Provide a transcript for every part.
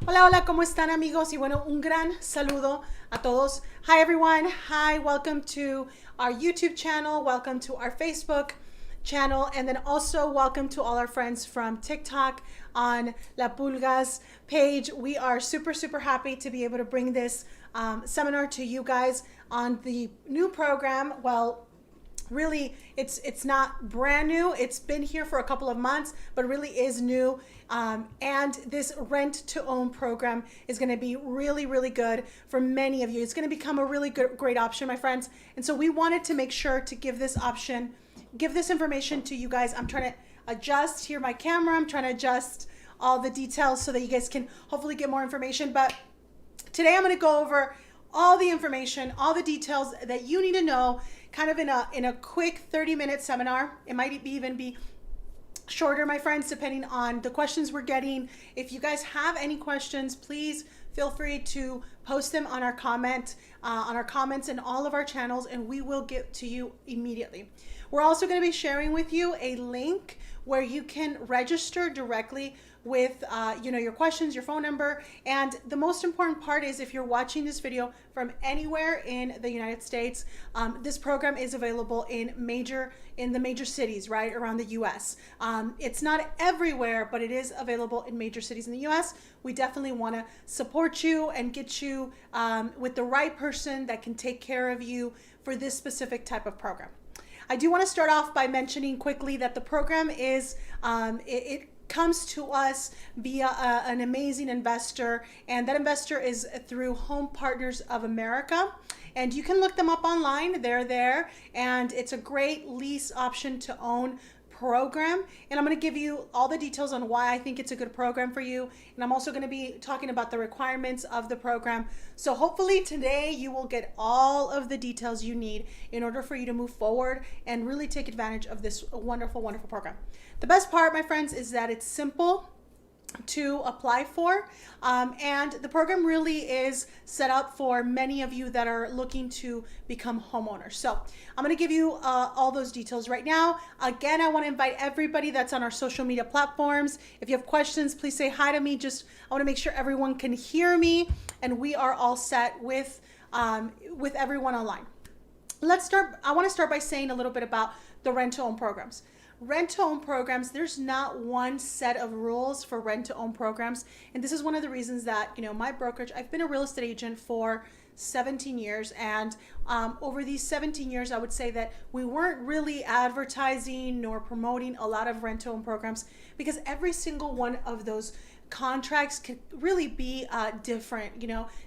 Hola, hola, ¿cómo están amigos? Y bueno, un gran saludo a todos. Hi everyone. Hi, welcome to our YouTube channel. Welcome to our Facebook channel. And then also welcome to all our friends from TikTok on La Pulga's page. We are super, super happy to be able to bring this seminar to you guys on the new program. Well, really it's not brand new. It's been here for a couple of months, but really is new. And this rent to own program is going to be really, really good for many of you. It's going to become a really good, great option, my friends. And so we wanted to make sure to give this option, give this information to you guys. I'm trying to adjust here my camera. I'm trying to adjust all the details so that you guys can hopefully get more information. But today I'm going to go over all the information, all the details that you need to know, kind of in a quick 30-minute seminar. It might even be shorter, my friends, depending on the questions we're getting. If you guys have any questions, please feel free to post them on our comments in all of our channels, and we will get to you immediately. We're also going to be sharing with you a link where you can register directly with your questions, your phone number. And the most important part is, if you're watching this video from anywhere in the United States, this program is available in the major cities right around the US. It's not everywhere, but it is available in major cities in the US. We definitely want to support you and get you with the right person that can take care of you for this specific type of program. I do want to start off by mentioning quickly that the program is, it comes to us via an amazing investor, and that investor is through Home Partners of America. And you can look them up online. They're there, and it's a great lease option to own program. And I'm going to give you all the details on why I think it's a good program for you. And I'm also going to be talking about the requirements of the program. So hopefully today you will get all of the details you need in order for you to move forward and really take advantage of this wonderful, wonderful program. The best part, my friends, is that it's simple to apply for, and the program really is set up for many of you that are looking to become homeowners. So I'm going to give you all those details right now. Again, I want to invite everybody that's on our social media platforms. If you have questions, please say hi to me. I want to make sure everyone can hear me, and we are all set with everyone online. Let's start. I want to start by saying a little bit about the rent-to-own programs. Rent-to-own programs, there's not one set of rules for rent-to-own programs. And this is one of the reasons that, my brokerage, I've been a real estate agent for 17 years. And over these 17 years, I would say that we weren't really advertising nor promoting a lot of rent-to-own programs, because every single one of those contracts can really be different,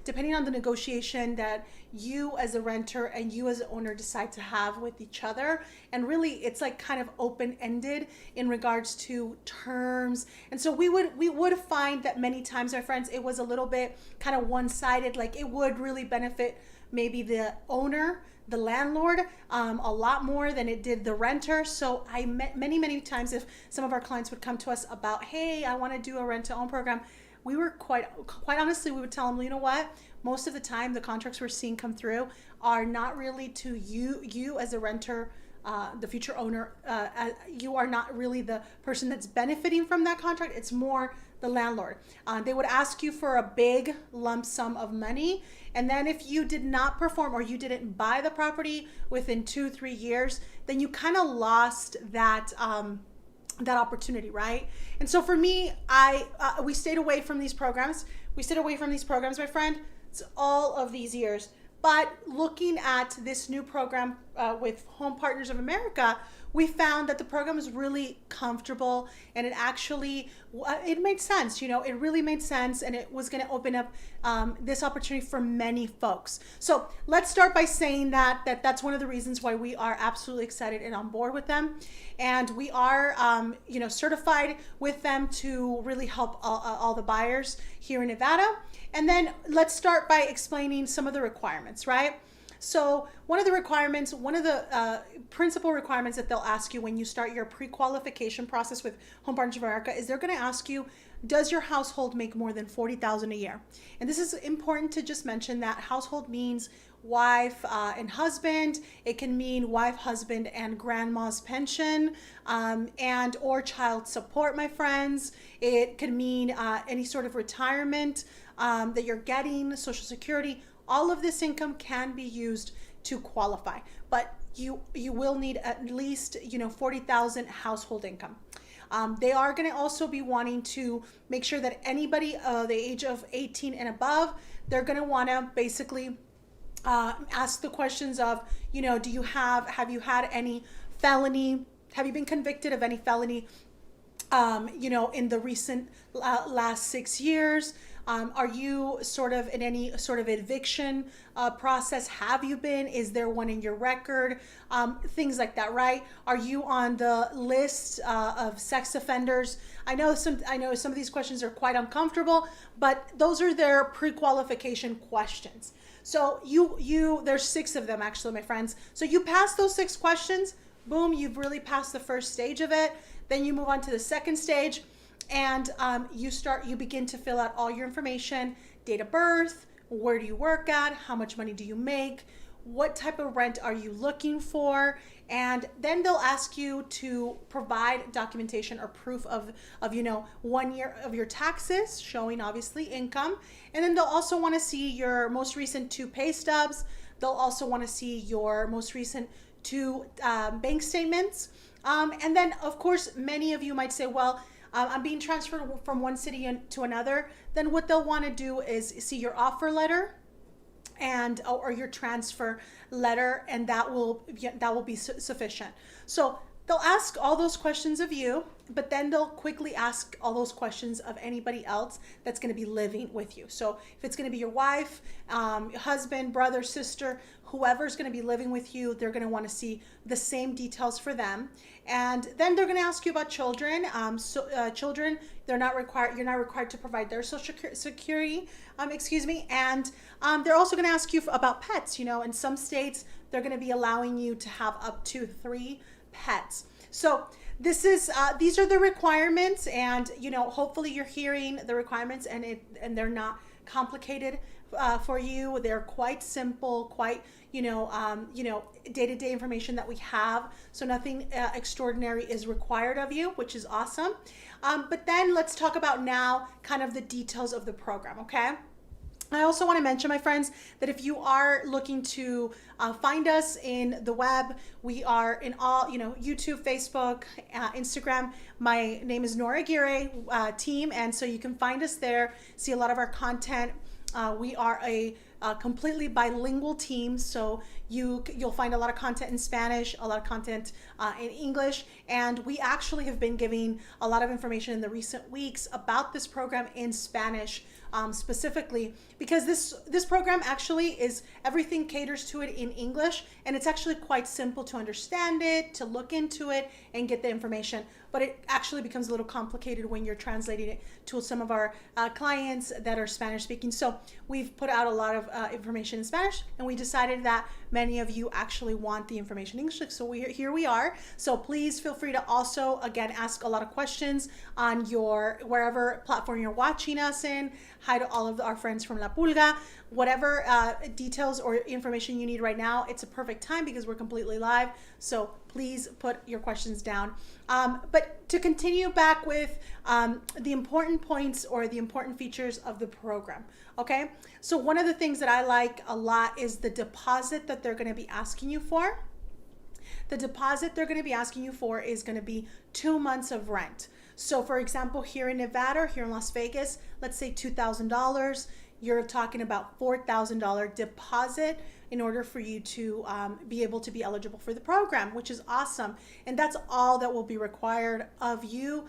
depending on the negotiation that you as a renter and you as an owner decide to have with each other. And really, it's like kind of open-ended in regards to terms. And so we would find that many times, my friends, it was a little bit kind of one-sided. Like, it would really benefit maybe the owner, the landlord, a lot more than it did the renter. So I met many times, if some of our clients would come to us about, hey, I want to do a rent to own program, we were quite honestly, we would tell them, you know what, most of the time the contracts we're seeing come through are not really to you as a renter, the future owner. You are not really the person that's benefiting from that contract. It's more the landlord. They would ask you for a big lump sum of money, and then if you did not perform or you didn't buy the property within 2-3 years, then you kind of lost that opportunity, right? And so for me, we stayed away from these programs. My friend, it's all of these years. But looking at this new program with Home Partners of America, we found that the program is really comfortable, and it actually, it made sense. It really made sense, and it was going to open up this opportunity for many folks. So let's start by saying that's one of the reasons why we are absolutely excited and on board with them. And we are, certified with them to really help all the buyers here in Nevada. And then let's start by explaining some of the requirements, right? So one of the principal requirements that they'll ask you when you start your pre-qualification process with Home Partners of America is they're going to ask you does your household make more than $40,000 a year? And this is important to just mention that household means wife and husband. It can mean wife, husband, and grandma's pension, and or child support, my friends. It could mean any sort of retirement that you're getting, Social Security. All of this income can be used to qualify, but you will need at least 40,000 household income. They are going to also be wanting to make sure that anybody the age of 18 and above, they're going to want to basically ask the questions of, have you had any felony? Have you been convicted of any felony, in the recent last 6 years? Are you sort of in any sort of eviction process? Have you been? Is there one in your record? Things like that, right? Are you on the list of sex offenders? I know some of these questions are quite uncomfortable, but those are their pre-qualification questions. So there's 6 of them actually, my friends. So you pass those 6 questions, boom, you've really passed the first stage of it. Then you move on to the second stage, and you begin to fill out all your information: date of birth, where do you work at, how much money do you make, what type of rent are you looking for, and then they'll ask you to provide documentation or proof of 1 year of your taxes, showing obviously income. And then they'll also want to see your most recent 2 pay stubs. They'll also want to see your most recent 2 bank statements. And then, of course, many of you might say, well, I'm being transferred from one city to another. Then what they'll want to do is see your offer letter or your transfer letter, and that will be sufficient. So they'll ask all those questions of you, but then they'll quickly ask all those questions of anybody else that's going to be living with you. So if it's going to be your wife, husband, brother, sister, whoever's going to be living with you, they're going to want to see the same details for them. And then they're going to ask you about children. Children, you're not required to provide their Social Security, and they're also going to ask you about pets. In some states, they're going to be allowing you to have up to 3 pets. So these are the requirements, and hopefully you're hearing the requirements, and they're not complicated for you. They're quite simple, quite day-to-day information that we have. So nothing extraordinary is required of you, which is awesome. But then let's talk about now kind of the details of the program, okay? I also want to mention, my friends, that if you are looking to find us in the web, we are in all, YouTube, Facebook, Instagram. My name is Nora Aguirre, team, and so you can find us there, see a lot of our content. We are a completely bilingual team, so you'll find a lot of content in Spanish, a lot of content in English, and we actually have been giving a lot of information in the recent weeks about this program in Spanish, specifically because this program actually is, everything caters to it in English, and it's actually quite simple to understand it, to look into it, and get the information. But it actually becomes a little complicated when you're translating it to some of our clients that are Spanish speaking. So we've put out a lot of information in Spanish, and we decided that many of you actually want the information in English. So here we are. So please feel free to also, again, ask a lot of questions on wherever platform you're watching us in. Hi to all of our friends from La Pulga. Whatever details or information you need right now, it's a perfect time because we're completely live. So please put your questions down. But to continue back with the important points or the important features of the program, okay? So one of the things that I like a lot is the deposit that they're going to be asking you for. The deposit they're going to be asking you for is going to be 2 months of rent. So for example, here in Nevada, here in Las Vegas, let's say $2,000, you're talking about $4,000 deposit in order for you to be able to be eligible for the program, which is awesome. And that's all that will be required of you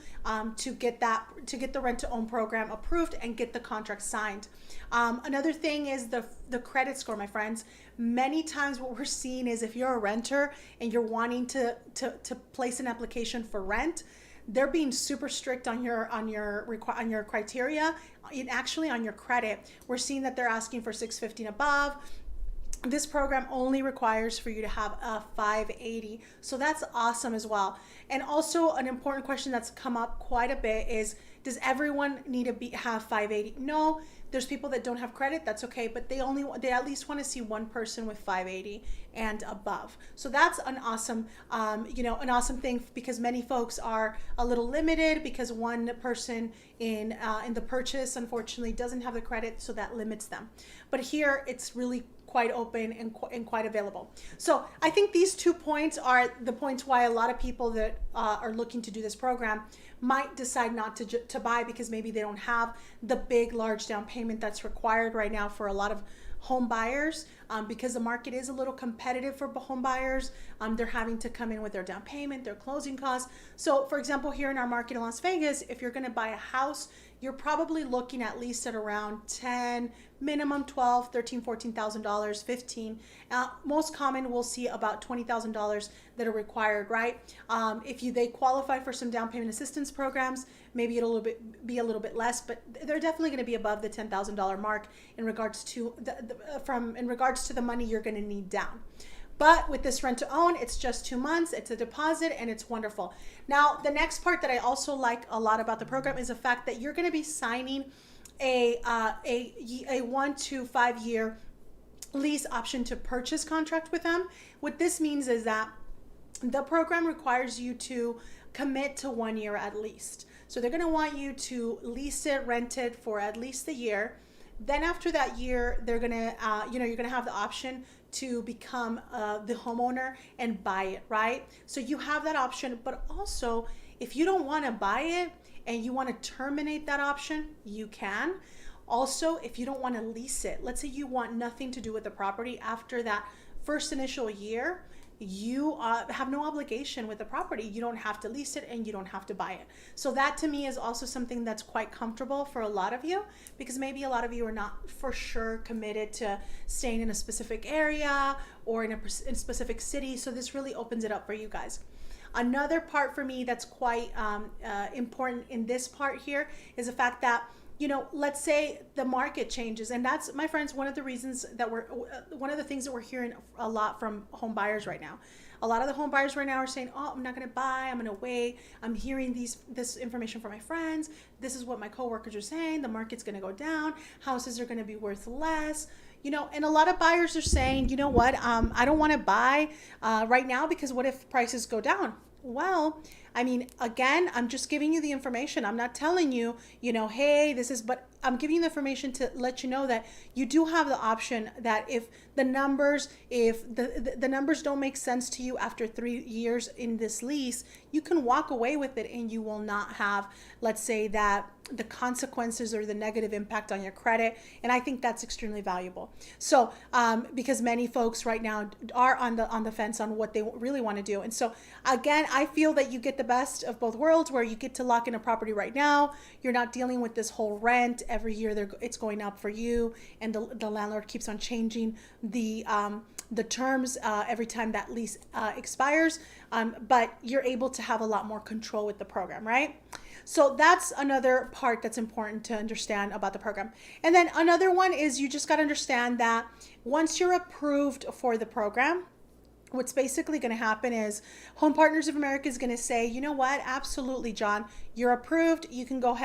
to get the rent to own program approved and get the contract signed. Another thing is the credit score, my friends. Many times what we're seeing is if you're a renter and you're wanting to place an application for rent, they're being super strict on your criteria, and actually on your credit. We're seeing that they're asking for 650 and above. This program only requires for you to have a 580. So that's awesome as well. And also an important question that's come up quite a bit is, Does everyone need to have 580? No. There's people that don't have credit, that's okay, but they at least want to see one person with 580 and above. So that's an awesome, an awesome thing, because many folks are a little limited because one person in the purchase unfortunately doesn't have the credit, so that limits them. But here it's really quite open and quite available. So I think these 2 points are the points why a lot of people that are looking to do this program might decide not to buy, because maybe they don't have the big, large down payment that's required right now for a lot of home buyers, because the market is a little competitive for home buyers. They're having to come in with their down payment, their closing costs. So for example, here in our market in Las Vegas, if you're going to buy a house, you're probably looking at least at around 10, minimum 12, 13, $14,000, 15. Most common, we'll see about $20,000 that are required, right? If they qualify for some down payment assistance programs, maybe it'll be a little bit less, but they're definitely going to be above the $10,000 mark in regards to the money you're going to need down. But with this rent to own, it's just 2 months, it's a deposit, and it's wonderful. Now, the next part that I also like a lot about the program is the fact that you're going to be signing a 1 to 5 year lease option to purchase contract with them. What this means is that the program requires you to commit to 1 year at least. So they're going to want you to lease it, rent it for at least a year. Then after that year, they're going to, you're going to have the option to become the homeowner and buy it, right? So you have that option, but also if you don't want to buy it and you want to terminate that option, you can. Also, if you don't want to lease it, let's say you want nothing to do with the property after that first initial year, you have no obligation with the property. You don't have to lease it and you don't have to buy it. So that to me is also something that's quite comfortable for a lot of you, because maybe a lot of you are not for sure committed to staying in a specific area or in a specific city. So this really opens it up for you guys. Another part for me that's quite important in this part here is the fact that, let's say the market changes, and that's, my friends, one of the reasons that one of the things that we're hearing a lot from home buyers right now. A lot of the home buyers right now are saying, oh, I'm not going to buy, I'm going to wait. I'm hearing this information from my friends. This is what my coworkers are saying. The market's going to go down. Houses are going to be worth less. And a lot of buyers are saying, you know what, I don't want to buy right now because what if prices go down? Well, I mean, again, I'm just giving you the information. I'm not telling you, hey, but I'm giving you the information to let you know that you do have the option that if the numbers don't make sense to you after 3 years in this lease, you can walk away with it and you will not have, let's say, that the consequences or the negative impact on your credit. And I think that's extremely valuable. So because many folks right now are on the fence on what they really want to do. And so again, I feel that you get the best of both worlds, where you get to lock in a property right now. You're not dealing with this whole rent every year. It's going up for you, and the landlord keeps on changing the terms every time that lease expires. But you're able to have a lot more control with the program, right? So that's another part that's important to understand about the program. And then another one is you just got to understand that once you're approved for the program, what's basically going to happen is Home Partners of America is going to say, you know what, absolutely, John, you're approved. You can go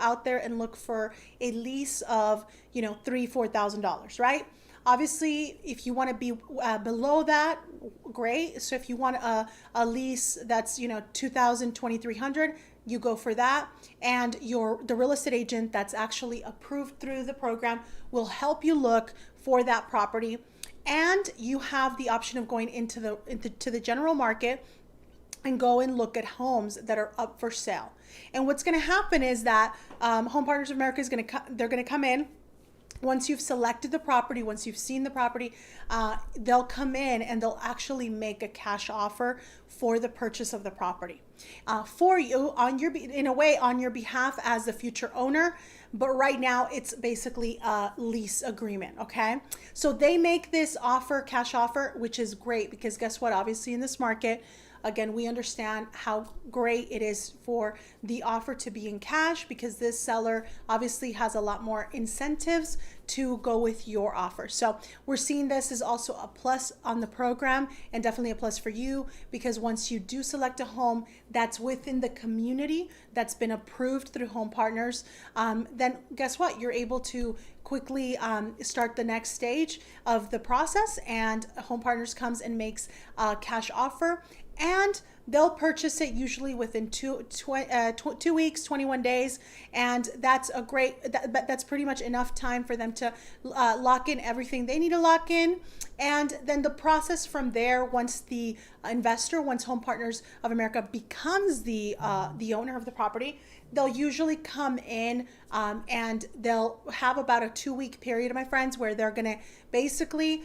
out there and look for a lease of, $3,000-$4,000, right? Obviously, if you want to be below that, great. So if you want a lease that's, $2,000, $2,300, you go for that. And the real estate agent that's actually approved through the program will help you look for that property. And you have the option of going into the general market and go and look at homes that are up for sale. And what's going to happen is that Home Partners of America they're going to come in. Once you've selected the property, once you've seen the property, they'll come in and they'll actually make a cash offer for the purchase of the property for you on your behalf as the future owner. But right now it's basically a lease agreement. Okay. So they make this offer, cash offer, which is great because guess what? Obviously in this market, again, we understand how great it is for the offer to be in cash, because this seller obviously has a lot more incentives to go with your offer. So we're seeing this as also a plus on the program, and definitely a plus for you, because once you do select a home that's within the community that's been approved through Home Partners, then guess what? You're able to quickly start the next stage of the process, and Home Partners comes and makes a cash offer, and they'll purchase it usually within 2 weeks, 21 days. And that's a great, that's pretty much enough time for them to lock in everything they need to lock in. And then the process from there, once the investor, once Home Partners of America becomes the owner of the property, they'll usually come in and they'll have about a 2-week period, my friends, where they're gonna basically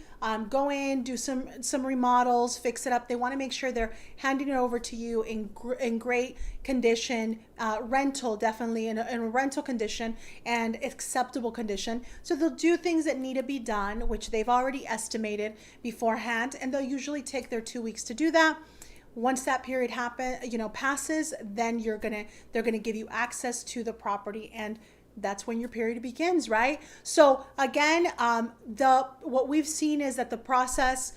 go in, do some remodels, fix it up. They want to make sure they're handing it over to you in great condition, rental, definitely in a rental condition and acceptable condition. So they'll do things that need to be done, which they've already estimated beforehand, and they'll usually take their 2 weeks to do that. Once that period passes, then they're gonna give you access to the property, and that's when your period begins, right? So again, what we've seen is that the process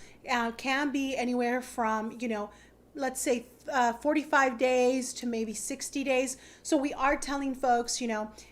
can be anywhere from, let's say 45 days to maybe 60 days. So we are telling folks,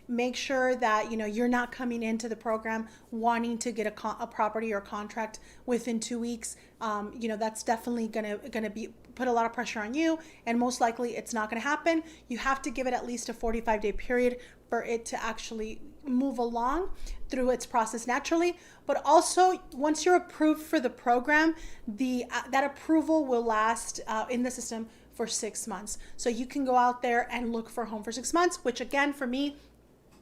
make sure that, you're not coming into the program wanting to get a property or contract within 2 weeks. That's definitely gonna be put a lot of pressure on you, and most likely it's not going to happen. You have to give it at least a 45-day period for it to actually move along through its process naturally. But also, once you're approved for the program, that approval will last in the system for 6 months. So you can go out there and look for a home for 6 months, which again, for me,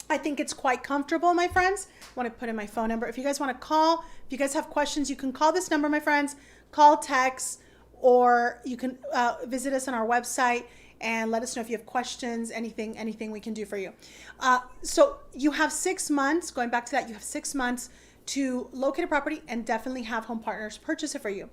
I think it's quite comfortable, my friends. I want to put in my phone number. If you guys want to call, if you guys have questions, you can call this number, my friends. Call, text, or you can visit us on our website and let us know if you have questions, anything we can do for you. So you have 6 months, going back to that, you have 6 months to locate a property and definitely have Home Partners purchase it for you.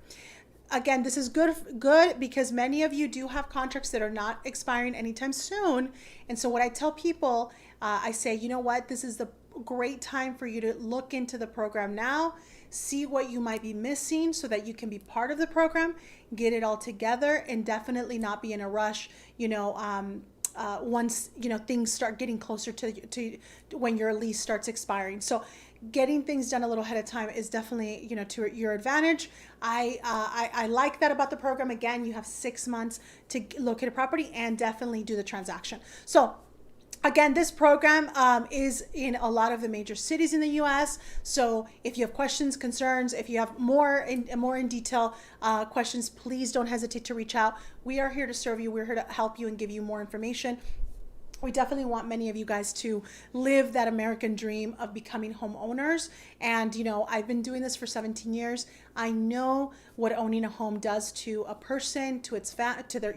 Again, this is good because many of you do have contracts that are not expiring anytime soon. And so what I tell people, I say, you know what, this is the great time for you to look into the program now, see what you might be missing so that you can be part of the program, get it all together, and definitely not be in a rush, once, things start getting closer to when your lease starts expiring. So getting things done a little ahead of time is definitely, to your advantage. I like that about the program. Again, you have 6 months to locate a property and definitely do the transaction. So again, this program is in a lot of the major cities in the U.S. So if you have questions, concerns, if you have more in detail questions, please don't hesitate to reach out. We are here to serve you. We're here to help you and give you more information. We definitely want many of you guys to live that American dream of becoming homeowners. And, I've been doing this for 17 years. I know what owning a home does to a person, to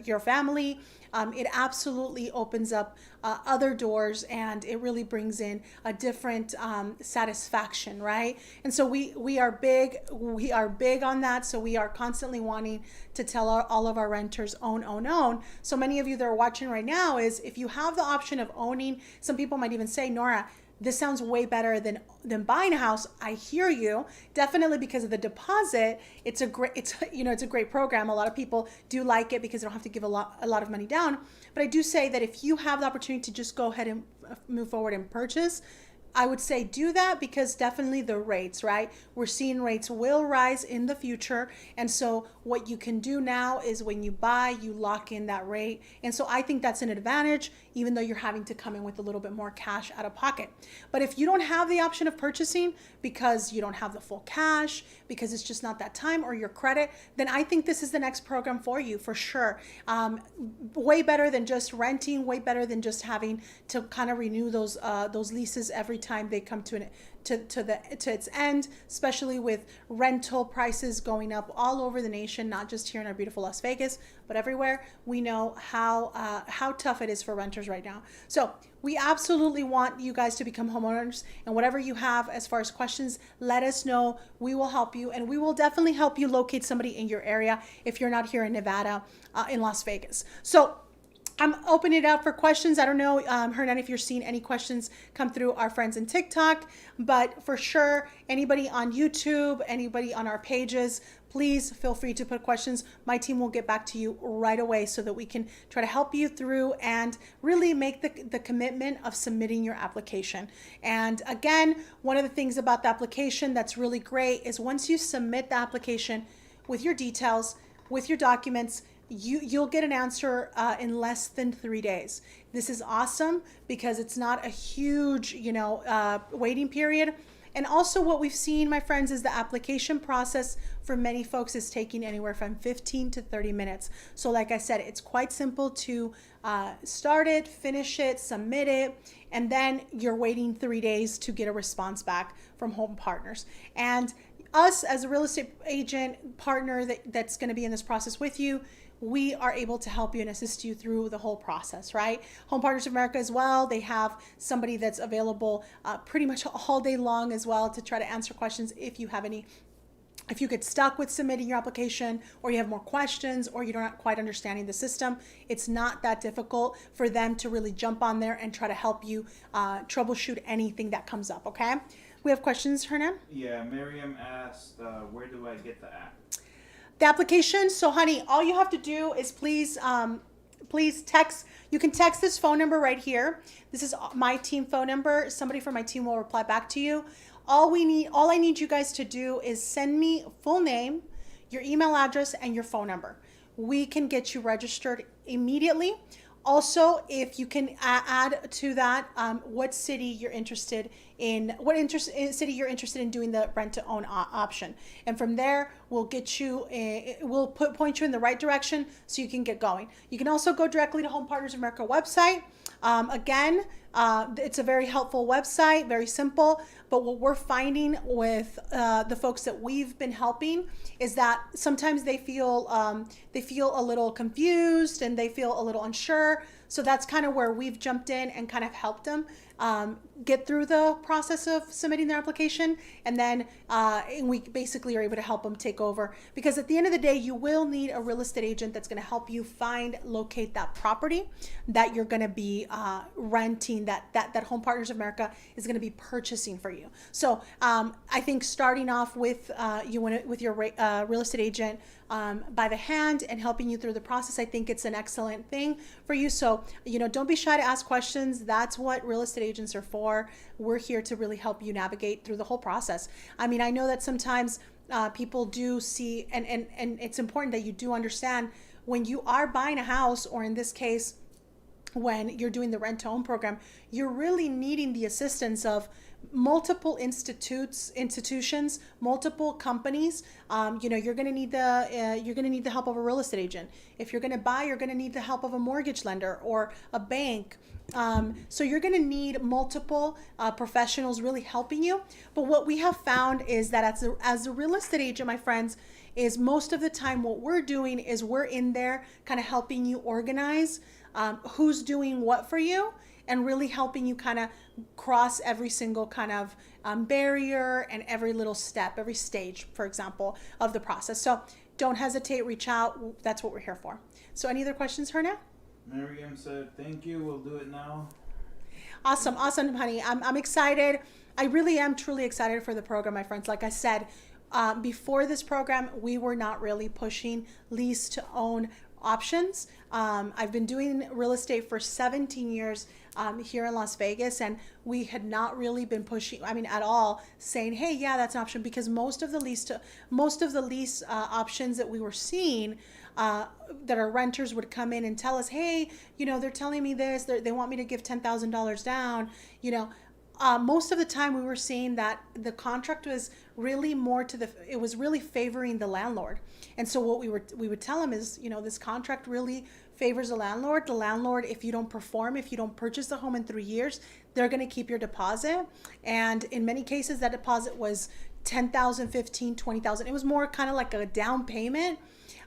your family. It absolutely opens up other doors, and it really brings in a different satisfaction, right? And so we are big on that. So we are constantly wanting to tell all of our renters, own. So many of you that are watching right now, is if you have the option of owning, some people might even say, Nora, this sounds way better than buying a house. I hear you. Definitely, because of the deposit, it's a great program. A lot of people do like it because they don't have to give a lot of money down. But I do say that if you have the opportunity to just go ahead and move forward and purchase, I would say do that, because definitely the rates, right? We're seeing rates will rise in the future. And so what you can do now is when you buy, you lock in that rate. And so I think that's an advantage, even though you're having to come in with a little bit more cash out of pocket. But if you don't have the option of purchasing because you don't have the full cash, because it's just not that time, or your credit, then I think this is the next program for you, for sure. Way better than just renting, way better than just having to kind of renew those leases every time they come to its end, especially with rental prices going up all over the nation, not just here in our beautiful Las Vegas, but everywhere. We know how tough it is for renters realtors right now. So we absolutely want you guys to become homeowners, and whatever you have as far as questions, let us know. We will help you, and we will definitely help you locate somebody in your area if you're not here in Nevada, in Las Vegas. So I'm opening it up for questions. I don't know, Hernan, if you're seeing any questions come through our friends in TikTok, but for sure, anybody on YouTube, anybody on our pages, please feel free to put questions. My team will get back to you right away so that we can try to help you through and really make the commitment of submitting your application. And again, one of the things about the application that's really great is once you submit the application with your details, with your documents, you'll get an answer in less than 3 days. This is awesome because it's not a huge, waiting period. And also what we've seen, my friends, is the application process for many folks is taking anywhere from 15 to 30 minutes. So like I said, it's quite simple to start it, finish it, submit it, and then you're waiting 3 days to get a response back from Home Partners. And us as a real estate agent partner that's going to be in this process with you, we are able to help you and assist you through the whole process, right? Home Partners of America as well, they have somebody that's available pretty much all day long as well to try to answer questions if you have any. If you get stuck with submitting your application, or you have more questions, or you're not quite understanding the system, it's not that difficult for them to really jump on there and try to help you troubleshoot anything that comes up, okay? We have questions, Hernan? Yeah, Miriam asked, where do I get the app? The application, so honey, all you have to do is please text. You can text this phone number right here. This is my team phone number. Somebody from my team will reply back to you. All I need you guys to do is send me full name, your email address, and your phone number. We can get you registered immediately. Also, if you can add to that what city you're interested in, city you're interested in doing the rent to own option, and from there we'll get you, we'll point you in the right direction so you can get going. You can also go directly to Home Partners of America website. Again, it's a very helpful website, very simple. But what we're finding with the folks that we've been helping is that sometimes they feel a little confused and they feel a little unsure. So that's kind of where we've jumped in and kind of helped them get through the process of submitting their application, and then we basically are able to help them take over, because at the end of the day you will need a real estate agent that's going to help you locate that property that you're going to be renting, that Home Partners of America is going to be purchasing for you. So I think starting off with with your real estate agent by the hand and helping you through the process, I think it's an excellent thing for you. So don't be shy to ask questions. That's what real estate agents are for. We're here to really help you navigate through the whole process. I mean, I know that sometimes people do see, and it's important that you do understand when you are buying a house, or in this case, when you're doing the rent to own program, you're really needing the assistance of multiple institutions, multiple companies. You're going to need the help of a real estate agent. If you're going to buy, you're going to need the help of a mortgage lender or a bank. So you're going to need multiple professionals really helping you. But what we have found is that as a real estate agent, my friends, is most of the time what we're doing is we're in there kind of helping you organize who's doing what for you, and really helping you kind of cross every single kind of barrier and every little step, every stage, for example, of the process. So don't hesitate, reach out. That's what we're here for. So any other questions, Herna? Miriam said, thank you, we'll do it now. Awesome, honey. I'm excited. I really am truly excited for the program, my friends. Like I said, before this program, we were not really pushing lease to own options. I've been doing real estate for 17 years here in Las Vegas, and we had not really been pushing, at all, saying, hey, yeah, that's an option, because most of the lease options that we were seeing, that our renters would come in and tell us, hey, they're telling me this, they want me to give $10,000 down, most of the time we were seeing that the contract was really more it was really favoring the landlord. And so what we would tell them is, this contract really favors the landlord. The landlord, if you don't perform, if you don't purchase the home in 3 years, they're going to keep your deposit. And in many cases, that deposit was $10,000, $15,000, $20,000. It was more kind of like a down payment.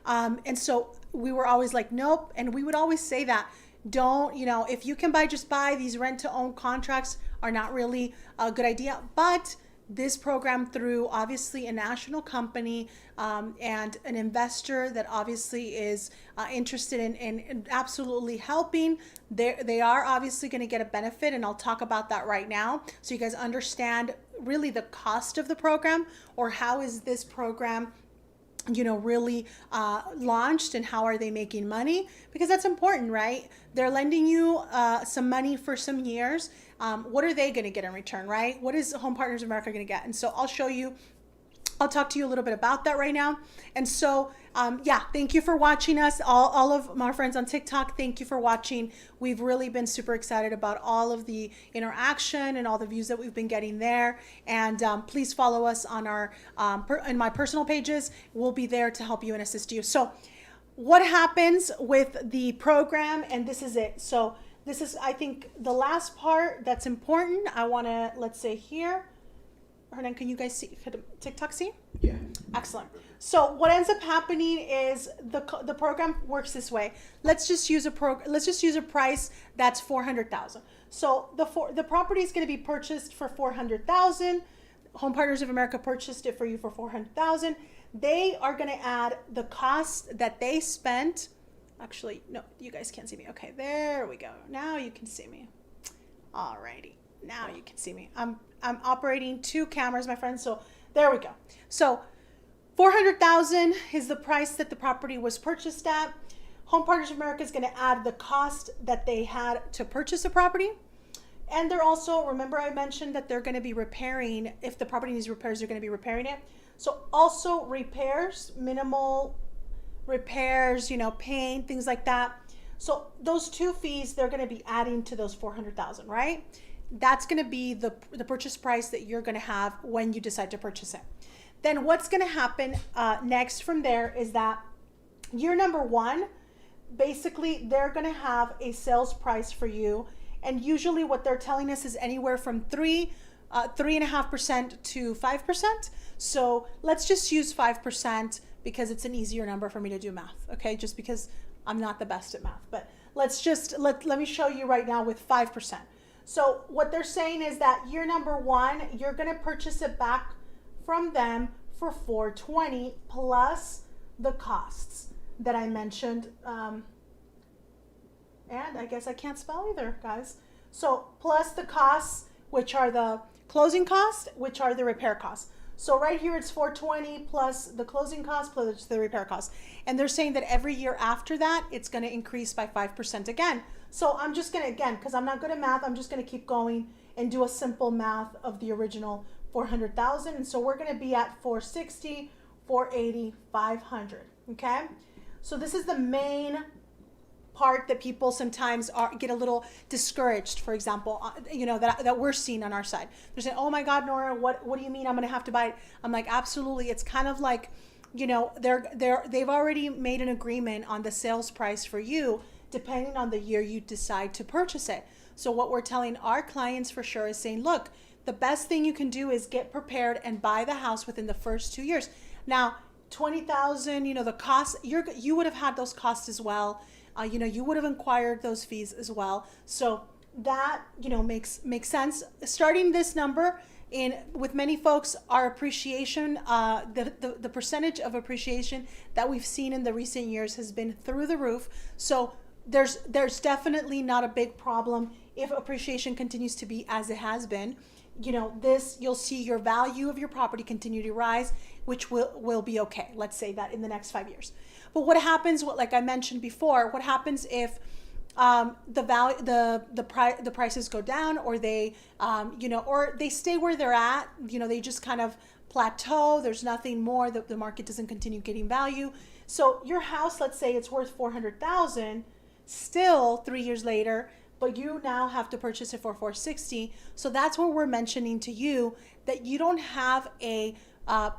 And so we were always like, nope. And we would always say that, Don't, if you can just buy, these rent to own contracts are not really a good idea. But this program, through obviously a national company and an investor that obviously is interested in absolutely helping, they are obviously going to get a benefit, and I'll talk about that right now so you guys understand really the cost of the program, or how is this program really launched, and how are they making money, because that's important, right? They're lending you some money for some years. What are they going to get in return, right? What is Home Partners of America going to get? And so I'll talk to you a little bit about that right now. And so, thank you for watching us. All of my friends on TikTok, thank you for watching. We've really been super excited about all of the interaction and all the views that we've been getting there. And please follow us on our in my personal pages. We'll be there to help you and assist you. So what happens with the program, and this is it. So this is, I think, the last part that's important. I want to, let's say here, Hernan, can you guys see? Could TikTok see? Yeah. Excellent. So what ends up happening is the program works this way. Let's just use a price that's $400,000. So the property is going to be purchased for $400,000. Home Partners of America purchased it for you for $400,000. They are going to add the cost that they spent. Actually, no, you guys can't see me. Okay, there we go. Now you can see me. Alrighty. Now you can see me. I'm operating two cameras, my friends. So there we go. So $400,000 is the price that the property was purchased at. Home Partners of America is going to add the cost that they had to purchase a property. And they're also, remember I mentioned that they're going to be repairing, if the property needs repairs, they're going to be repairing it. So also repairs, minimal repairs, paint, things like that. So those two fees, they're going to be adding to those $400,000, right? That's going to be the purchase price that you're going to have when you decide to purchase it. Then what's going to happen next from there is that year number one, basically they're going to have a sales price for you. And usually what they're telling us is anywhere from 3.5% to 5%. So let's just use 5% because it's an easier number for me to do math. Okay. Just because I'm not the best at math, but let's just, let me show you right now with 5%. So what they're saying is that year number one, you're going to purchase it back from them for $420 plus the costs that I mentioned. And I guess I can't spell either, guys. So plus the costs, which are the closing costs, which are the repair costs. So right here it's $420 plus the closing costs plus the repair costs. And they're saying that every year after that, it's going to increase by 5% again. So I'm just going to, again, because I'm not good at math, I'm just going to keep going and do a simple math of the original 400,000. And so we're going to be at 460, 480, 500. Okay. So this is the main part that people sometimes get a little discouraged, for example, that we're seeing on our side. They're saying, oh my God, Nora, what do you mean I'm going to have to buy it? I'm like, absolutely. It's kind of like, they've already made an agreement on the sales price for you, depending on the year you decide to purchase it. So what we're telling our clients for sure is saying, look, the best thing you can do is get prepared and buy the house within the first 2 years. Now, 20,000, the costs, you would have had those costs as well. You would have inquired those fees as well. So that, makes sense. Starting this number with many folks, our appreciation, the percentage of appreciation that we've seen in the recent years has been through the roof. So there's definitely not a big problem if appreciation continues to be as it has been. You'll see your value of your property continue to rise, which will be okay. Let's say that in the next 5 years. But what happens, like I mentioned before, what happens if the prices go down, or they, or they stay where they're at, they just kind of plateau. There's nothing more, the market doesn't continue getting value. So your house, let's say it's worth 400,000 still 3 years later, but you now have to purchase it for 460. So that's what we're mentioning to you, that you don't have a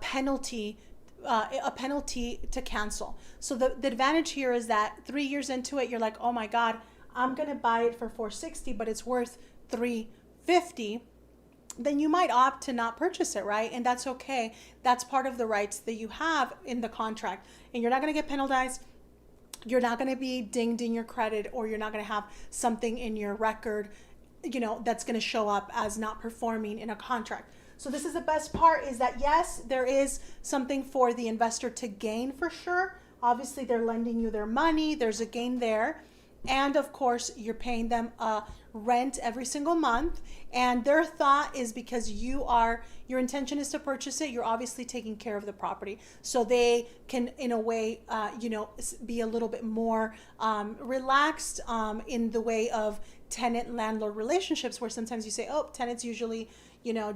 penalty to cancel. So the advantage here is that 3 years into it, you're like, oh my God, I'm going to buy it for 460, but it's worth 350. Then you might opt to not purchase it, right? And that's okay. That's part of the rights that you have in the contract, and you're not going to get penalized. you're not going to be dinged in your credit, or you're not going to have something in your record, that's going to show up as not performing in a contract. So this is the best part, is that yes, there is something for the investor to gain for sure. Obviously, they're lending you their money. There's a gain there. And of course, you're paying them a rent every single month. And their thought is, because your intention is to purchase it, you're obviously taking care of the property. So they can, in a way, be a little bit more relaxed in the way of tenant-landlord relationships, where sometimes you say, oh, tenants usually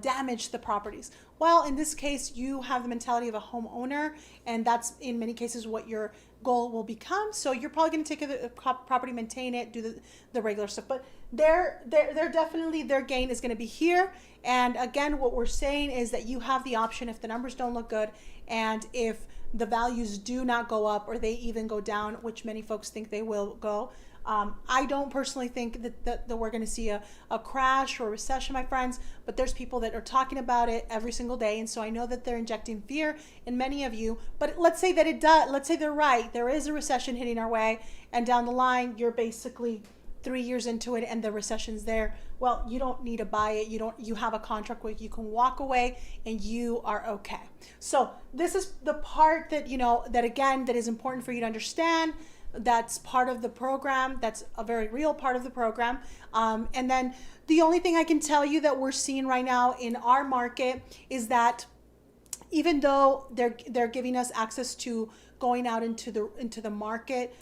damage the properties. Well, in this case, you have the mentality of a homeowner, and that's in many cases what your goal will become. So you're probably going to take care of the property, maintain it, do the regular stuff. But they're definitely, their gain is going to be here. And again, what we're saying is that you have the option, if the numbers don't look good, and if the values do not go up, or they even go down, which many folks think they will go. I don't personally think that we're going to see a crash or a recession, my friends, but there's people that are talking about it every single day. And so I know that they're injecting fear in many of you, but let's say that it does. Let's say they're right. There is a recession hitting our way, and down the line, you're basically 3 years into it and the recession's there. Well, you don't need to buy it. You have a contract where you can walk away and you are okay. So this is the part that, that is important for you to understand. That's part of the program. That's a very real part of the program. And then the only thing I can tell you that we're seeing right now in our market is that even though they're giving us access to going out into the market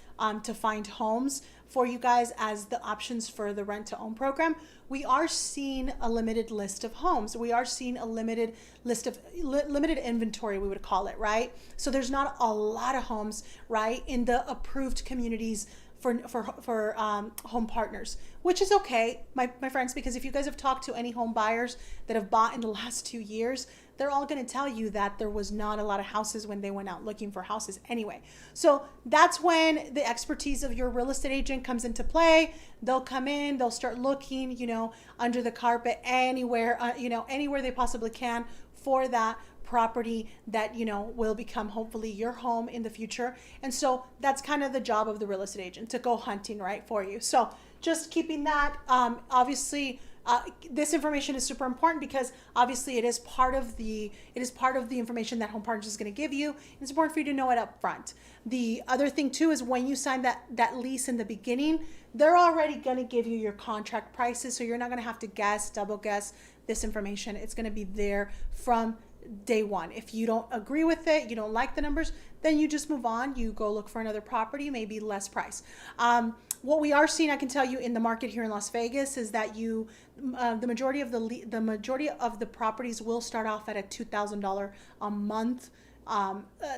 to find homes for you guys as the options for the rent to own program, we are seeing a limited list of homes. We are seeing a limited list of limited inventory, we would call it, right? So there's not a lot of homes, right, in the approved communities for home partners, which is okay, my friends, because if you guys have talked to any home buyers that have bought in the last 2 years, they're all going to tell you that there was not a lot of houses when they went out looking for houses anyway. So that's when the expertise of your real estate agent comes into play. They'll come in, they'll start looking, under the carpet, anywhere, anywhere they possibly can for that property that will become hopefully your home in the future. And so that's kind of the job of the real estate agent, to go hunting, right, for you. So just keeping that, obviously, this information is super important, because obviously it is part of the information that Home Partners is going to give you. It's important for you to know it up front. The other thing too is, when you sign that lease in the beginning, they're already going to give you your contract prices, so you're not going to have to double guess this information. It's going to be there from day one. If you don't agree with it, you don't like the numbers, then you just move on. You go look for another property, maybe less price. What we are seeing, I can tell you, in the market here in Las Vegas, is that the majority of the properties will start off at a $2,000 a month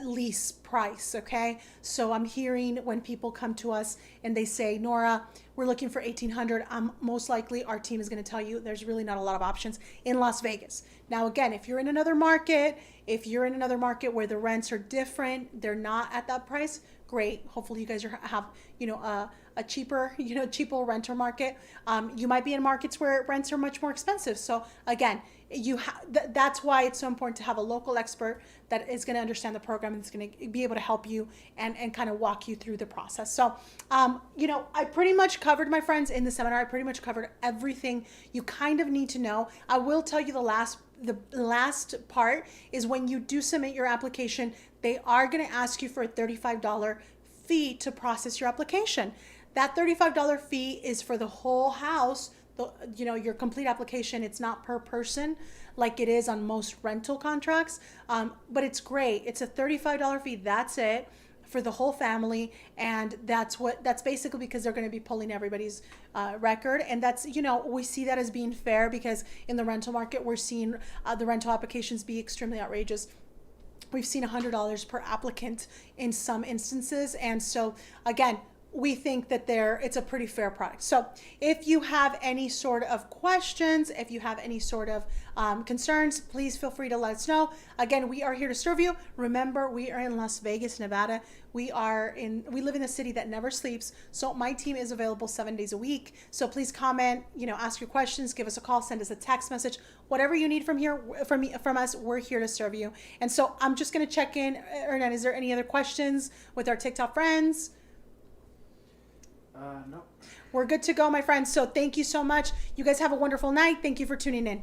lease price. Okay, so I'm hearing when people come to us and they say, Nora, we're looking for $1,800. Most likely our team is going to tell you there's really not a lot of options in Las Vegas. Now, again, if you're in another market where the rents are different, they're not at that price, great. Hopefully you guys have a cheaper renter market. You might be in markets where rents are much more expensive. So again, that's why it's so important to have a local expert that is going to understand the program and is going to be able to help you and kind of walk you through the process. So, I pretty much covered, my friends, in the seminar. I pretty much covered everything you kind of need to know. I will tell you the last part is, when you do submit your application, they are going to ask you for a $35 fee to process your application. That $35 fee is for the whole house, your complete application. It's not per person like it is on most rental contracts, but it's great. It's a $35 fee. That's it for the whole family, and that's basically because they're going to be pulling everybody's record, and that's we see that as being fair, because in the rental market we're seeing the rental applications be extremely outrageous. We've seen $100 per applicant in some instances, and so again, we think that it's a pretty fair product. So if you have any sort of questions, if you have any sort of concerns, please feel free to let us know. Again, we are here to serve you. Remember, we are in Las Vegas, Nevada. We live in a city that never sleeps. So my team is available 7 days a week. So please comment, ask your questions, give us a call, send us a text message, whatever you need from us, we're here to serve you. And so I'm just going to check in. Hernan, is there any other questions with our TikTok friends? No. We're good to go, my friends. So thank you so much. You guys have a wonderful night. Thank you for tuning in.